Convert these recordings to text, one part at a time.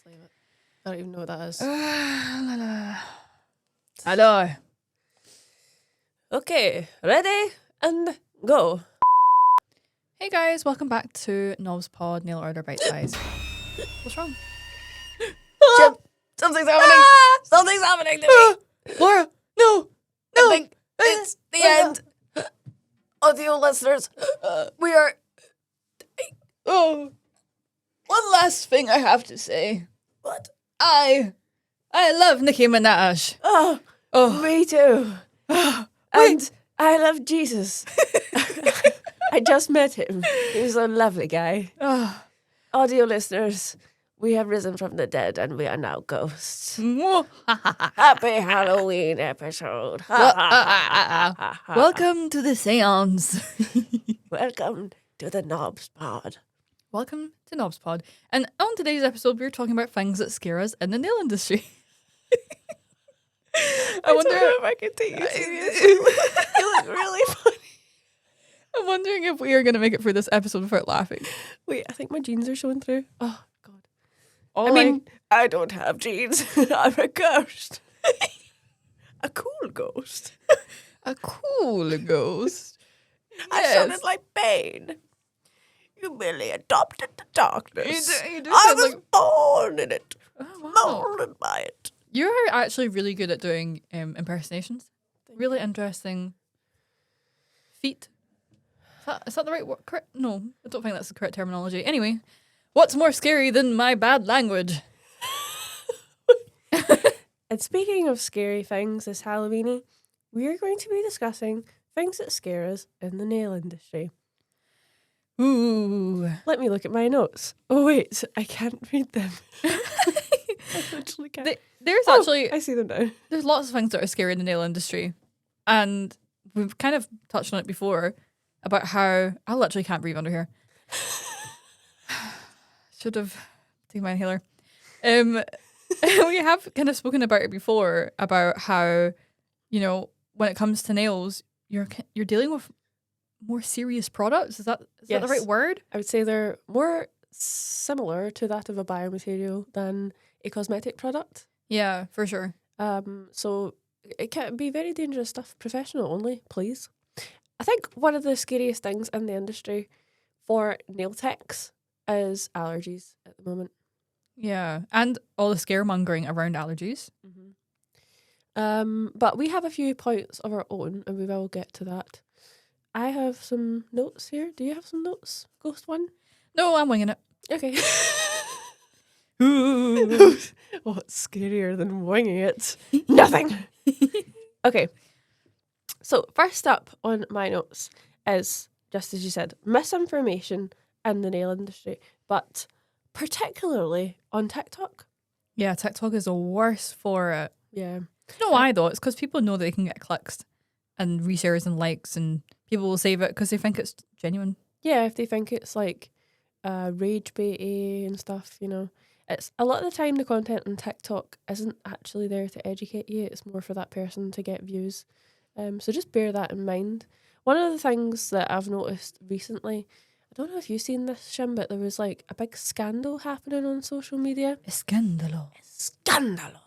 Flame it. I don't even know what that is. Hello. Okay, ready and go. Hey guys, welcome back to Knobs Pod Nail Order Bite Size. What's wrong? Something's happening. Something's happening to me. Laura, no. I think it's the end. Audio listeners, we are. Oh, one last thing I have to say. What? I love Nicki Minaj. Oh, me too. And I love Jesus. I just met him. He was a lovely guy. Audio listeners, we have risen from the dead and we are now ghosts. Happy Halloween episode. Welcome to the seance. Welcome to the Knobs Pod. Welcome to Knobs Pod. And on today's episode, we're talking about things that scare us in the nail industry. I wonder if I can take you seriously. You look really funny. I'm wondering if we are going to make it through this episode without laughing. Wait, I think my jeans are showing through. Oh, God. I I don't have jeans. I'm a ghost. A cool ghost. A cool ghost. I sounded like Bane. You merely adopted the darkness. You do I sound was born in it. Oh, wow. Molded by it. You're actually really good at doing impersonations. Really interesting feat. Is that the right word? No, I don't think that's the correct terminology. Anyway, what's more scary than my bad language? And speaking of scary things this Halloweeny, we are going to be discussing things that scare us in the nail industry. Ooh. Let me look at my notes. Oh wait, I can't read them. I literally can't. There's actually I see them now. there's lots of things that are scary in the nail industry, and we've kind of touched on it before about how I literally can't breathe under here. Should have taken my inhaler. We have kind of spoken about it before about how, you know, when it comes to nails, you're dealing with more serious products. Is that the right word? I would say they're more similar to that of a biomaterial than a cosmetic product. Yeah, for sure. So it can be very dangerous stuff. Professional only, please. I think one of the scariest things in the industry for nail techs is allergies at the moment. Yeah, and all the scaremongering around allergies. Mm-hmm. But we have a few points of our own, and we will get to that. I have some notes here. Do you have some notes, Ghost One? No, I'm winging it. Okay. Ooh. What's scarier than winging it? Nothing. Okay. So first up on my notes is, just as you said, misinformation in the nail industry, but particularly on TikTok. Yeah, TikTok is the worst for it. Yeah. You know why though? It's because people know they can get clicks and reshares and likes, and people will save it because they think it's genuine. Yeah, if they think it's like rage baity and stuff, you know. It's a lot of the time the content on TikTok isn't actually there to educate you. It's more for that person to get views. So just bear that in mind. One of the things that I've noticed recently, I don't know if you've seen this, Shim, but there was like a big scandal happening on social media. Scandalo. Scandalo.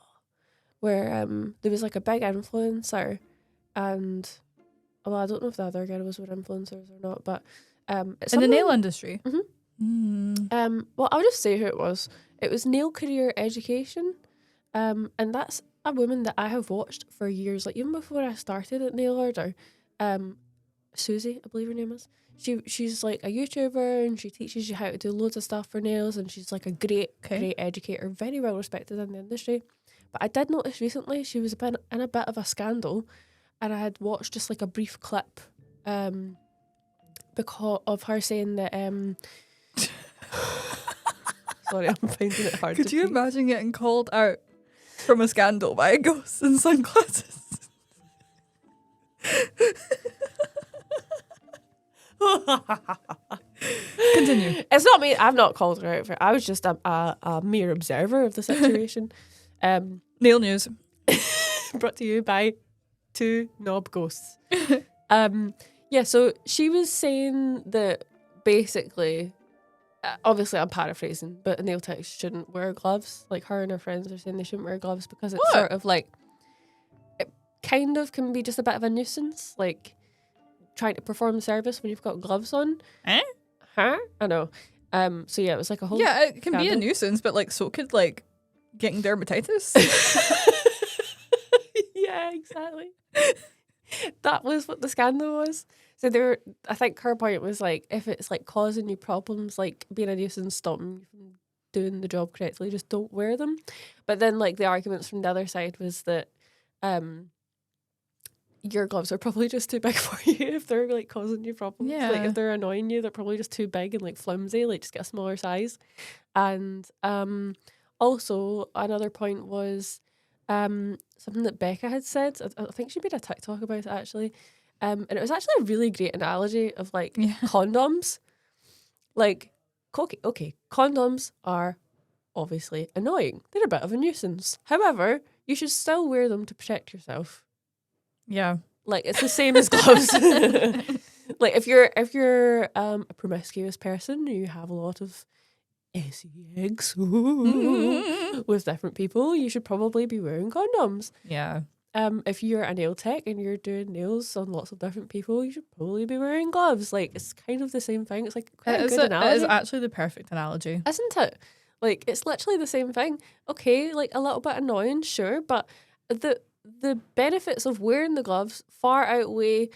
Where there was like a big influencer, and well, I don't know if the other girls were influencers or not, but it's In the nail someone- industry? Mm-hmm. Well, I'll just say who it was. It was Nail Career Education, and that's a woman that I have watched for years, like even before I started at Nail Order. Susie, I believe her name is. She's like a YouTuber, and she teaches you how to do loads of stuff for nails, and she's like a great educator, very well respected in the industry. But I did notice recently she was in a bit of a scandal, and I had watched just like a brief clip because of her saying that sorry, I'm finding it hard. Could you imagine getting called out from a scandal by a ghost in sunglasses? Continue. It's not me. I've not called her out for it. I was just a mere observer of the situation. Nail news. Brought to you by two knob ghosts. Yeah, so she was saying that basically obviously I'm paraphrasing, but a nail tech shouldn't wear gloves. Like her and her friends are saying they shouldn't wear gloves because it's What? sort of like, it kind of can be just a bit of a nuisance, like trying to perform service when you've got gloves on. Eh? Huh? I know. So yeah, it was like a whole Yeah, it can be a scandal. nuisance, but like so could like getting dermatitis. Yeah, exactly. That was what the scandal was. So I think her point was like, if it's like causing you problems, like being a nuisance, stopping you from doing the job correctly, just don't wear them. But then like the arguments from the other side was that your gloves are probably just too big for you if they're like causing you problems. Like Yeah. if they're annoying you, they're probably just too big and like flimsy, like just get a smaller size. And also another point was something that Becca had said. I think she made a TikTok about it actually. And it was actually a really great analogy of like Yeah. condoms. Like, okay, condoms are obviously annoying. They're a bit of a nuisance. However, you should still wear them to protect yourself. Yeah. Like it's the same as gloves. Like if you're a promiscuous person, you have a lot of sex with different people, you should probably be wearing condoms. Yeah. If you're a nail tech and you're doing nails on lots of different people, you should probably be wearing gloves. Like it's kind of the same thing. It's like quite a good It analogy, is actually the perfect analogy. isn't it? Like it's literally the same thing. Okay, like a little bit annoying, sure, but the benefits of wearing the gloves far outweigh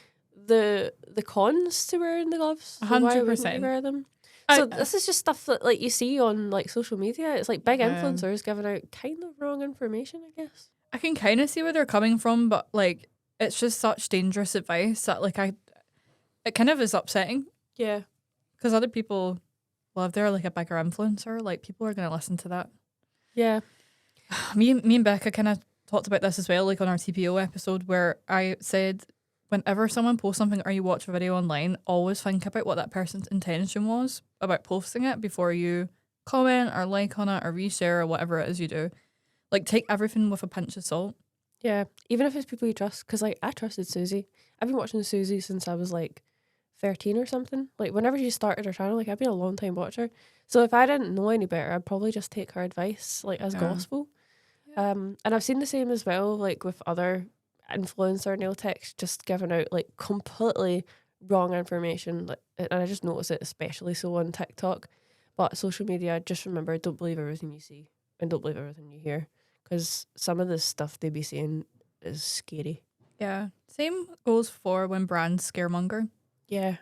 the cons to wearing the gloves. So why wouldn't you 100%. wear them? So this is just stuff that like you see on like social media. It's like big influencers giving out kind of wrong information, I guess. I can kind of see where they're coming from, but like it's just such dangerous advice that like it kind of is upsetting Yeah. because other people, well, if they're like a bigger influencer, like people are going to listen to that. Yeah. Me and Becca kind of talked about this as well, like on our TPO episode, where I said whenever someone posts something or you watch a video online, always think about what that person's intention was about posting it before you comment or like on it or reshare or whatever it is you do. Like take everything with a pinch of salt. Yeah. Even if it's people you trust. Because like I trusted Susie. I've been watching Susie since I was like 13 or something. Like whenever she started her channel, like I've been a long time watcher. So if I didn't know any better, I'd probably just take her advice like as gospel. And I've seen the same as well, like with other influencer nail techs just giving out like completely wrong information. Like, and I just notice it especially so on TikTok. But social media, just remember, don't believe everything you see and don't believe everything you hear, because some of the stuff they be saying is scary. Yeah. Same goes for when brands scaremonger. Yeah.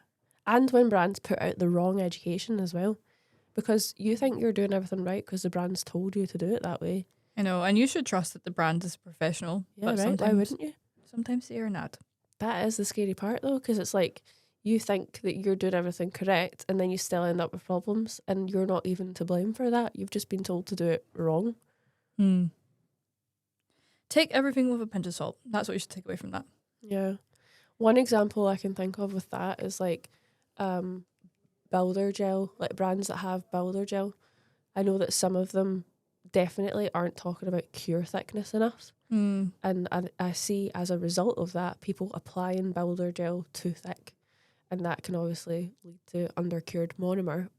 And when brands put out the wrong education as well, because you think you're doing everything right because the brand's told you to do it that way. I know, and you should trust that the brand is professional. Yeah, but right. sometimes, Why wouldn't you? Sometimes they are not. That is the scary part though, because it's like you think that you're doing everything correct and then you still end up with problems and you're not even to blame for that. You've just been told to do it wrong. Take everything with a pinch of salt. That's what you should take away from that. Yeah. One example I can think of with that is like builder gel, like brands that have builder gel. I know that some of them definitely aren't talking about cure thickness enough. And I see as a result of that, people applying builder gel too thick. And that can obviously lead to undercured monomer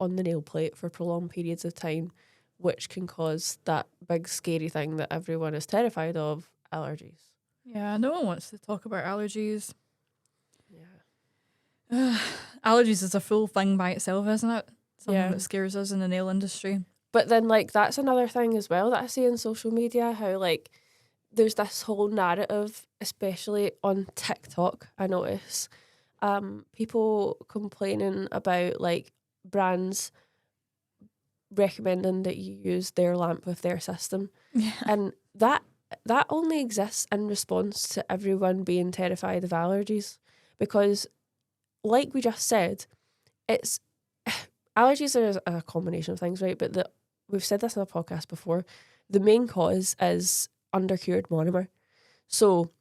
on the nail plate for prolonged periods of time, which can cause that big scary thing that everyone is terrified of, allergies. Yeah, no one wants to talk about allergies. Yeah. Allergies is a full thing by itself, isn't it? Something that Yeah. scares us in the nail industry. But then, like, that's another thing as well that I see on social media, how, like, there's this whole narrative, especially on TikTok, I notice, people complaining about, like, brands recommending that you use their lamp with their system. Yeah. And that only exists in response to everyone being terrified of allergies. Because, like we just said, it's allergies are a combination of things, right? But we've said this in a podcast before. The main cause is undercured monomer. So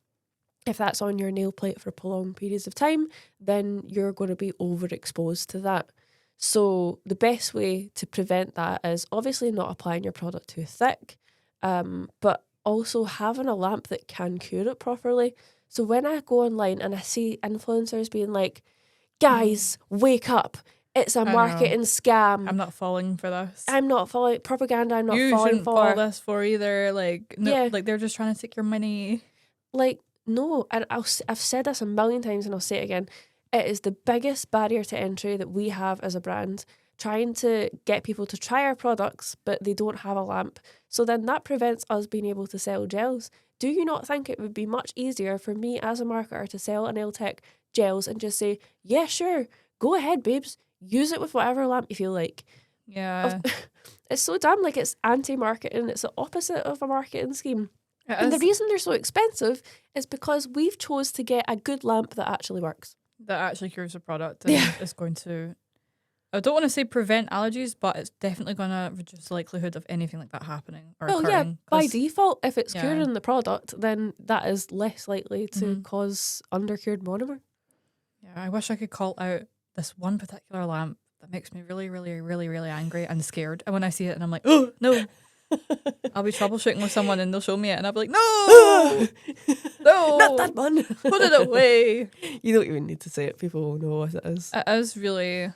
if that's on your nail plate for prolonged periods of time, then you're going to be overexposed to that. So the best way to prevent that is obviously not applying your product too thick, but also having a lamp that can cure it properly. So when I go online and I see influencers being like, guys, wake up. it's a I know. marketing scam. I'm not falling for this. I'm not following propaganda. I'm not You falling shouldn't for. fall this for either. Like, no, Yeah. like they're just trying to take your money. Like, no, and I've said this a million times and I'll say it again. It is the biggest barrier to entry that we have as a brand, trying to get people to try our products, but they don't have a lamp. So then that prevents us being able to sell gels. Do you not think it would be much easier for me as a marketer to sell an Tech gels and just say, yeah, sure, go ahead, babes, use it with whatever lamp you feel like? Yeah. It's so dumb. Like, it's anti-marketing. It's the opposite of a marketing scheme. And the It is reason they're so expensive is because we've chose to get a good lamp that actually works. that actually cures the product and is going to, I don't want to say prevent allergies, but it's definitely going to reduce the likelihood of anything like that happening or Well, occurring. yeah, by default, if it's yeah. curing the product, then that is less likely to cause undercured monomer. Yeah, I wish I could call out this one particular lamp that makes me really, really, really, really angry and scared. And when I see it and I'm like, oh, no. I'll be troubleshooting with someone and they'll show me it and I'll be like, no, no, Not that one. put it away. You don't even need to say it. People will know what it is. It is really, it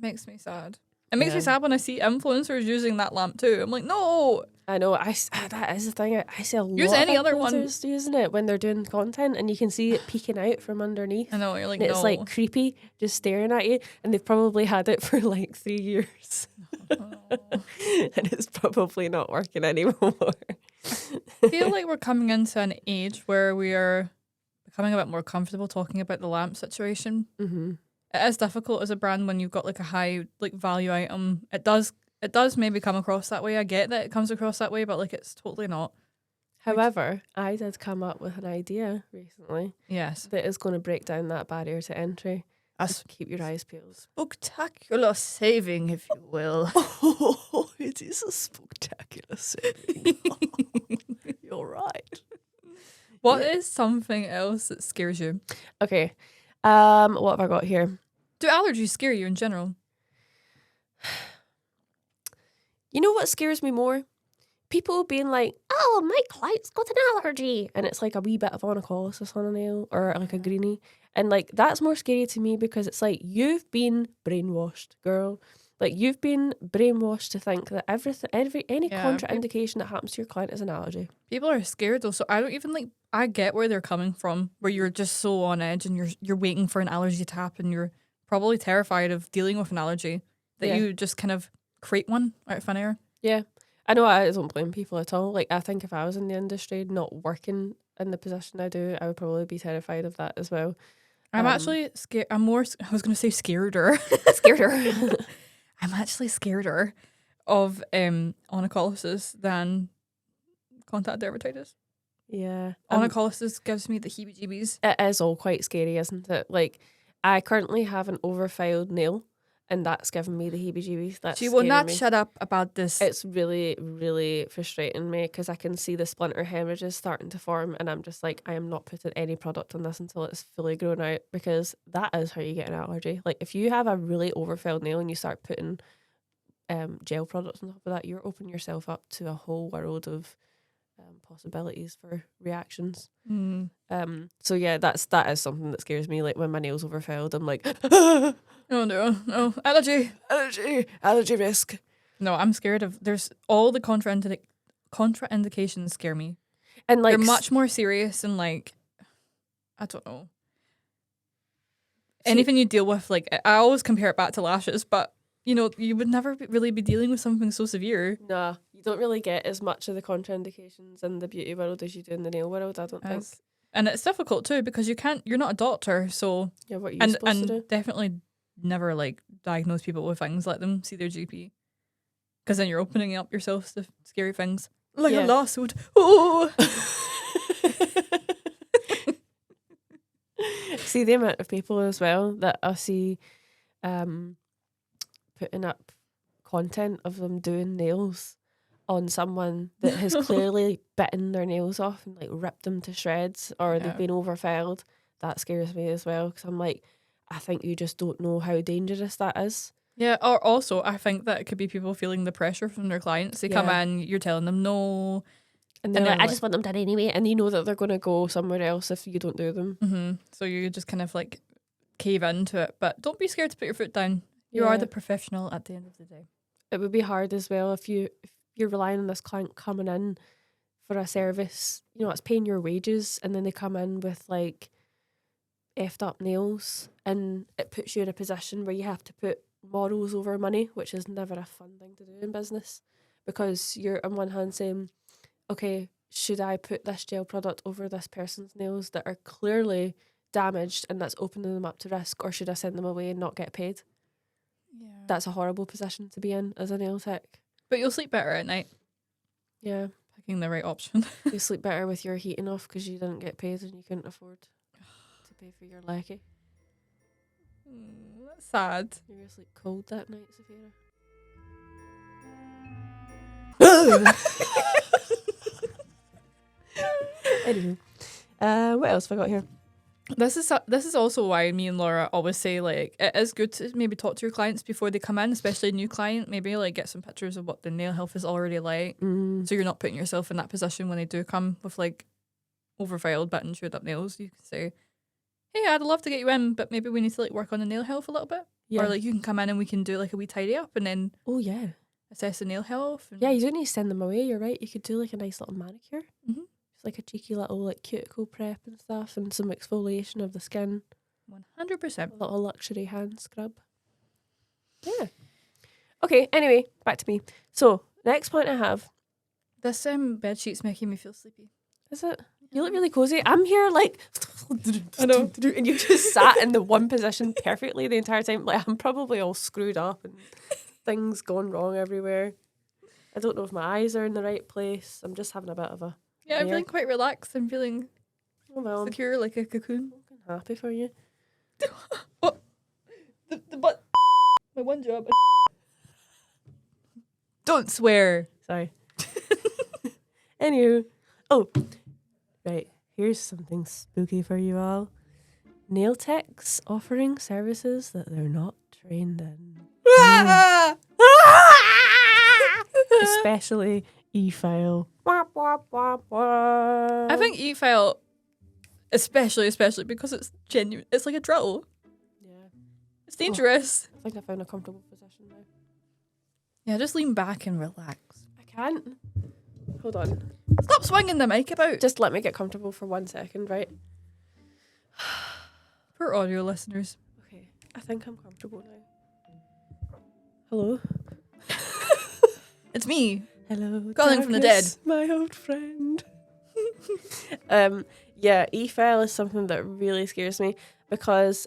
makes me sad. It makes me sad when I see influencers using that lamp too. I'm like, no. I know. That is the thing. I see a lot Use any of other one. influencers using it when they're doing content, and you can see it peeking out from underneath. I know, you're like, and no. it's like creepy, just staring at you, and they've probably had it for like 3 years, and it's probably not working anymore. I feel like we're coming into an age where we are becoming a bit more comfortable talking about the lamp situation. Mm-hmm. It is difficult as a brand when you've got like a high like value item. It does maybe come across that way. I get that it comes across that way, but like it's totally not. However, I did come up with an idea recently. Yes. That is going to break down that barrier to entry. Keep your eyes peeled. Spectacular saving, if you will. Oh, it is a spectacular saving. You're right. What is something else that scares you? Okay. What have I got here? Do allergies scare you in general? You know what scares me more? People being like, oh, my client's got an allergy. And it's like a wee bit of onycholysis on a nail or like a greenie. And like, that's more scary to me because it's like, you've been brainwashed, girl. Like, you've been brainwashed to think that any contraindication that happens to your client is an allergy. People are scared though, so I don't even like. I get where they're coming from, where you're just so on edge and you're waiting for an allergy to happen. You're probably terrified of dealing with an allergy that you just kind of create one out of thin air. Yeah, I know. I don't blame people at all. Like, I think if I was in the industry, not working in the position I do, I would probably be terrified of that as well. I'm actually scared. I was going to say scareder. Scareder. I'm actually scareder of onycholysis than contact dermatitis. Yeah. Onycholysis gives me the heebie-jeebies. It is all quite scary, isn't it? Like, I currently have an overfiled nail, and that's giving me the heebie-jeebies. She will not shut up about this. It's really, really frustrating me because I can see the splinter hemorrhages starting to form, and I'm just like, I am not putting any product on this until it's fully grown out, because that is how you get an allergy. Like, if you have a really overfilled nail and you start putting gel products on top of that, you're opening yourself up to a whole world of possibilities for reactions. So yeah, that is something that scares me. Like, when my nails overfilled, I'm like, oh no, allergy risk. No, I'm scared of. There's all the contraindications scare me, and like they're much more serious and like, I don't know. Anything you deal with, like I always compare it back to lashes, but you know, you would never really be dealing with something so severe. Nah, you don't really get as much of the contraindications in the beauty world as you do in the nail world, I don't think. And it's difficult too because you're not a doctor, so yeah, what are you supposed to do? Definitely never like diagnose people with things. Let them see their GP, because then you're opening up yourself to scary things like a lawsuit. Oh. See the amount of people as well that I see putting up content of them doing nails on someone that has clearly bitten their nails off and like ripped them to shreds, or they've been overfilled. That scares me as well, because I'm like, I think you just don't know how dangerous that is. Yeah, or also I think that it could be people feeling the pressure from their clients. They come in, you're telling them no, and they're like, I just want them done anyway, and you know that they're going to go somewhere else if you don't do them. So you just kind of like cave into it, but don't be scared to put your foot down. You are the professional at the end of the day. It would be hard as well if you're relying on this client coming in for a service, it's paying your wages, and then they come in with like effed up nails, and it puts you in a position where you have to put morals over money, which is never a fun thing to do in business, because you're on one hand saying, okay, should I put this gel product over this person's nails that are clearly damaged and that's opening them up to risk, or should I send them away and not get paid? Yeah. That's a horrible position to be in as a nail tech. But you'll sleep better at night. Yeah. Picking the right option. You sleep better with your heating off because you didn't get paid and you couldn't afford to pay for your lecky. That's sad. You're going to sleep cold that night, Sophia. Anyway, what else have I got here? This is also why me and Laura always say, like, it is good to maybe talk to your clients before they come in, especially a new client. Maybe like get some pictures of what the nail health is already like, so you're not putting yourself in that position when they do come with like overfiled but chewed up nails. You can say, "Hey, I'd love to get you in, but maybe we need to like work on the nail health a little bit." Yeah. Or like you can come in and we can do like a wee tidy up and then assess the nail health. And Yeah, you don't need to send them away. You're right. You could do like a nice little manicure. Mm-hmm. Like a cheeky little like cuticle prep and stuff, and some exfoliation of the skin. 100%. A little luxury hand scrub. Yeah. Okay, anyway, back to me. So, next point I have. This bed sheet's making me feel sleepy. Is it? You look really cozy. I'm here like I know. And you've just sat in the one position perfectly the entire time. Like, I'm probably all screwed up and things going wrong everywhere. I don't know if my eyes are in the right place. I'm just having a bit of a Yeah, I'm feeling quite relaxed. I'm feeling secure, like a cocoon. I'm happy for you. Oh, the butt. My one job. Don't swear. Sorry. Anywho. Oh, right. Here's something spooky for you all. Nail techs offering services that they're not trained in. Especially e-file. I think e-file, especially because it's genuine. It's like a drill. Yeah. It's dangerous. I think I found a comfortable position now. Yeah, just lean back and relax. I can't. Hold on. Stop swinging the mic about. Just let me get comfortable for 1 second, right? For audio listeners. Okay. I think I'm comfortable now. Hello? It's me. Hello, calling from the dead. My old friend. Yeah, e-file is something that really scares me because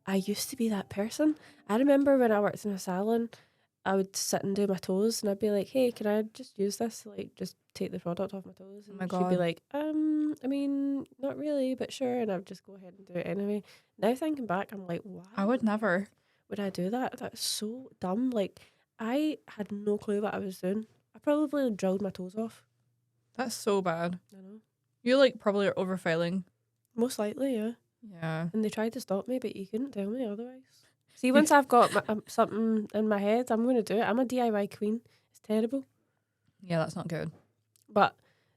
I used to be that person. I remember when I worked in a salon, I would sit and do my toes and I'd be like, hey, can I just use this? Like, just take the product off my toes. And Oh my God. she'd be like, I mean, not really, but sure. And I'd just go ahead and do it anyway. Now thinking back, I'm like, wow. I would never. Would I do that? That's so dumb. Like, I had no clue what I was doing. I probably drilled my toes off. That's so bad. I know. You like probably are overfiling. Most likely, yeah. Yeah. And they tried to stop me, but you couldn't tell me otherwise. See, once I've got something in my head, I'm going to do it. I'm a DIY queen. It's terrible. Yeah, that's not good. But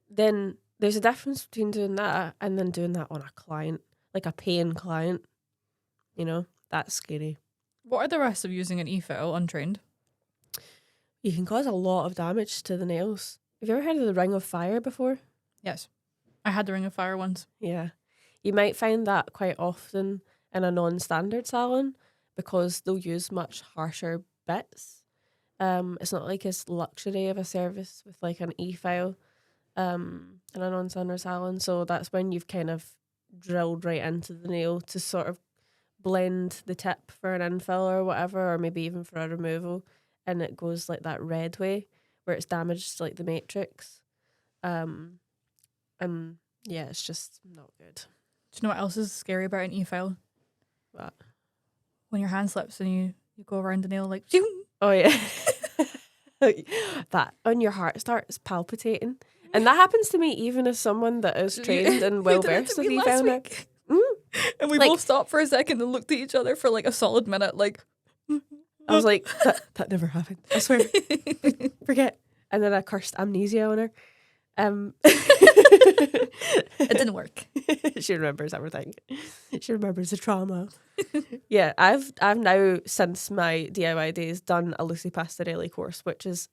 then there's a difference between doing that and then doing that on a client, like a paying client. You know, that's scary. What are the risks of using an e-file untrained? You can cause a lot of damage to the nails. Have you ever heard of the Ring of Fire before? Yes. I had the Ring of Fire once. Yeah. You might find that quite often in a non-standard salon because they'll use much harsher bits. It's not like as luxury of a service with like an e-file in a non-standard salon. So that's when you've kind of drilled right into the nail to sort of blend the tip for an infill or whatever, or maybe even for a removal. And it goes like that red way where it's damaged like the matrix. And yeah, it's just not good. Do you know what else is scary about an e-file? What? When your hand slips and you go around the nail like, zoom. Oh yeah. That when your heart starts palpitating. And that happens to me even as someone that is trained and well versed with e-file now. And we Like- both stopped for a second and looked at each other for like a solid minute, like I was like, that never happened. I swear. Forget. And then I cursed amnesia on her. It didn't work. She remembers everything. She remembers the trauma. Yeah, I've now, since my DIY days, done a Lucy Pastorelli course, which is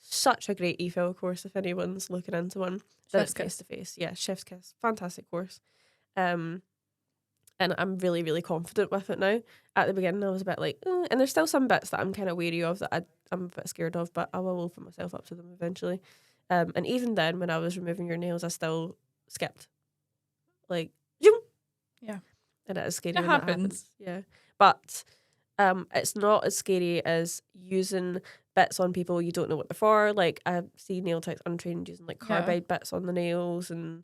such a great EFL course if anyone's looking into one. That it's face to face. Yeah, Chef's Kiss. Fantastic course. And I'm really, really confident with it now. At the beginning I was a bit like, and there's still some bits that I'm kind of wary of that I'm a bit scared of, but I will open myself up to them eventually. And even then, when I was removing your nails, I still skipped. Like, zoom. Yeah. And it is scary It when happens. that happens. Yeah. But it's not as scary as using bits on people you don't know what they're for. Like, I see nail techs untrained using like carbide bits on the nails and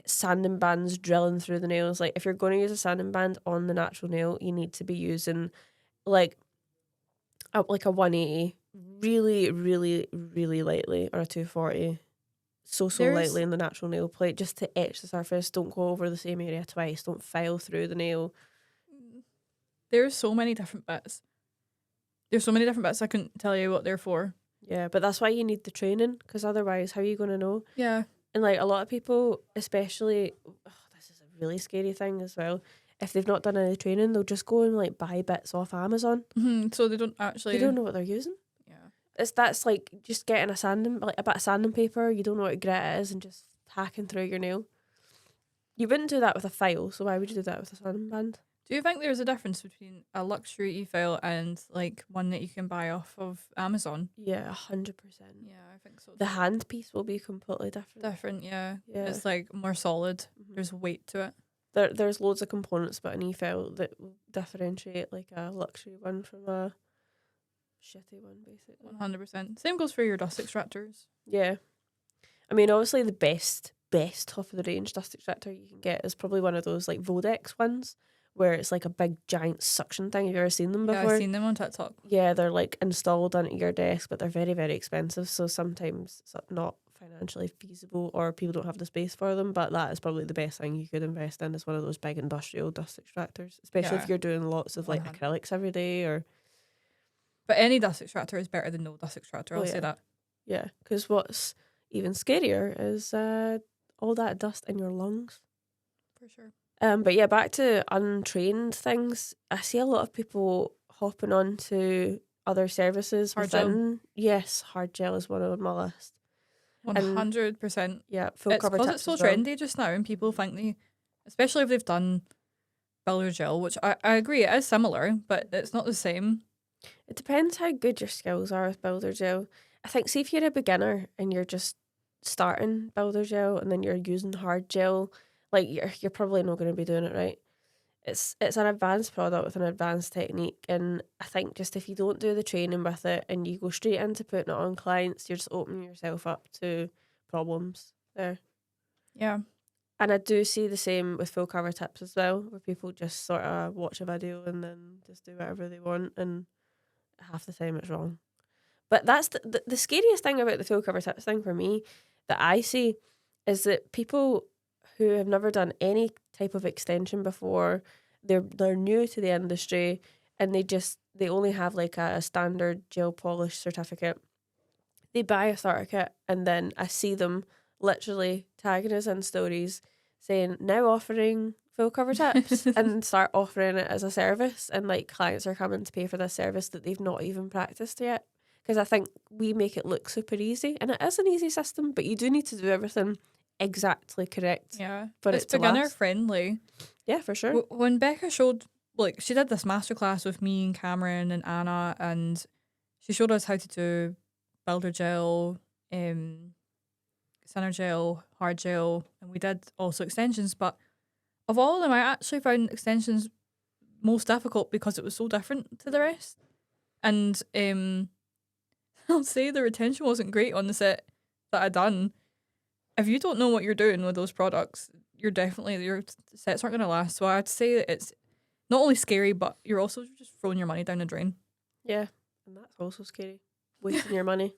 sanding bands drilling through the nails. Like, if you're going to use a sanding band on the natural nail, you need to be using like a 180 really, really, really lightly, or a 240 so lightly in the natural nail plate, just to etch the surface. Don't go over the same area twice. Don't file through the nail. There's so many different bits. There's so many different bits I couldn't tell you what they're for. Yeah, but that's why you need the training, because otherwise, how are you going to know? Yeah. And like a lot of people, especially, this is a really scary thing as well. If they've not done any training, they'll just go and like buy bits off Amazon. So they don't actually. They don't know what they're using. Yeah. That's like just getting a bit of sanding paper. You don't know what grit it is, and just hacking through your nail. You wouldn't do that with a file, so why would you do that with a sanding band? Do you think there's a difference between a luxury e-file and like one that you can buy off of Amazon? Yeah, 100%. Yeah, I think so. The hand piece will be completely different. Yeah. Yeah. It's like more solid. Mm-hmm. There's weight to it. There's loads of components about an e-file that will differentiate like a luxury one from a shitty one, basically. 100%. Same goes for your dust extractors. Yeah. I mean, obviously the best top of the range dust extractor you can get is probably one of those like Vodex ones, where it's like a big giant suction thing. Have you ever seen them before? Yeah, I've seen them on TikTok. Yeah, they're like installed onto your desk, but they're very, very expensive. So sometimes it's not financially feasible, or people don't have the space for them. But that is probably the best thing you could invest in, is one of those big industrial dust extractors, especially if you're doing lots of like acrylics every day. But any dust extractor is better than no dust extractor. I'll say that. Yeah, because what's even scarier is all that dust in your lungs. For sure. But yeah, back to untrained things. I see a lot of people hopping on to other services. Hard gel. Yes, hard gel is one on my list. 100%. Yeah, full cover tips. It's so trendy just now, and people think especially if they've done builder gel, which I agree, it is similar, but it's not the same. It depends how good your skills are with builder gel. I think, see, if you're a beginner and you're just starting builder gel and then you're using hard gel, like you're probably not going to be doing it right. It's an advanced product with an advanced technique, and I think just if you don't do the training with it and you go straight into putting it on clients, you're just opening yourself up to problems there. Yeah. And I do see the same with full cover tips as well, where people just sort of watch a video and then just do whatever they want, and half the time it's wrong. But that's the scariest thing about the full cover tips thing for me that I see is that people who have never done any type of extension before, they're new to the industry, and they only have like a standard gel polish certificate. They buy a starter kit, and then I see them literally tagging us in stories saying now offering full cover tips and start offering it as a service, and like clients are coming to pay for this service that they've not even practiced yet. Because I think we make it look super easy, and it is an easy system, but you do need to do everything exactly correct. Yeah, but it's beginner friendly. Yeah, for sure. When Becca showed, like, she did this masterclass with me and Cameron and Anna, and she showed us how to do builder gel, center gel, hard gel, and we did also extensions. But of all of them, I actually found extensions most difficult because it was so different to the rest. And I'll say the retention wasn't great on the set that I done. If you don't know what you're doing with those products, your sets aren't going to last. So I'd say that it's not only scary, but you're also just throwing your money down the drain. Yeah, and that's also scary. Wasting your money.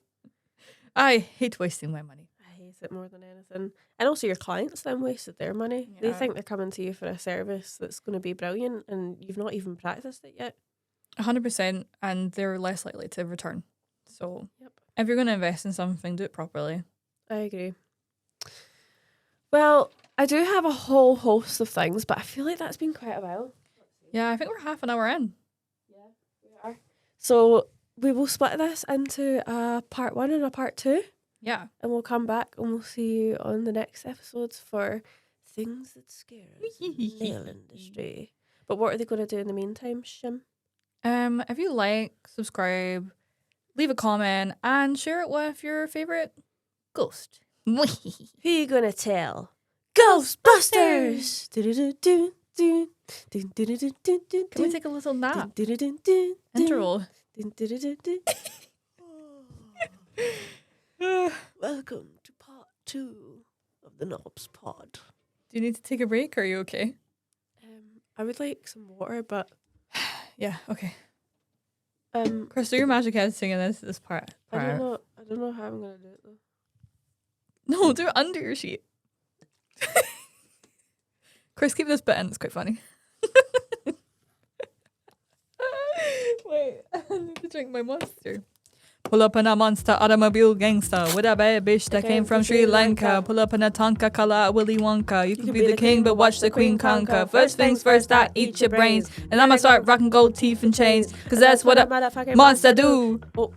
I hate wasting my money. I hate it more than anything. And also your clients then wasted their money. Yeah. They think they're coming to you for a service that's going to be brilliant, and you've not even practiced it yet. 100%, and they're less likely to return. So if you're going to invest in something, do it properly. I agree. Well, I do have a whole host of things, but I feel like that's been quite a while. Yeah, I think we're half an hour in. Yeah, we are. So we will split this into a part 1 and a part 2. Yeah. And we'll come back and we'll see you on the next episodes for things that scare us in the nail industry. But what are they going to do in the meantime, Shim? If you like, subscribe, leave a comment, and share it with your favorite ghost. Who you going to tell? Ghostbusters! Can we take a little nap? Interval. Welcome to part 2 of the Knobs Pod. Do you need to take a break? Or are you okay? I would like some water, but yeah, okay. Chris, do your magic head singing this part. I don't know how I'm gonna do it though. No, do it under your sheet. Chris, keep this bit in. It's quite funny. Wait, I need to drink my monster. Pull up in a monster automobile gangster with a bad bitch that came from Sri Lanka. Pull up in a Tonka color Willy Wonka. You could be the king, but watch the queen conquer. First things first, I eat your brains. And I'ma start rocking gold teeth and chains. Cause that's what a monster do. Oh.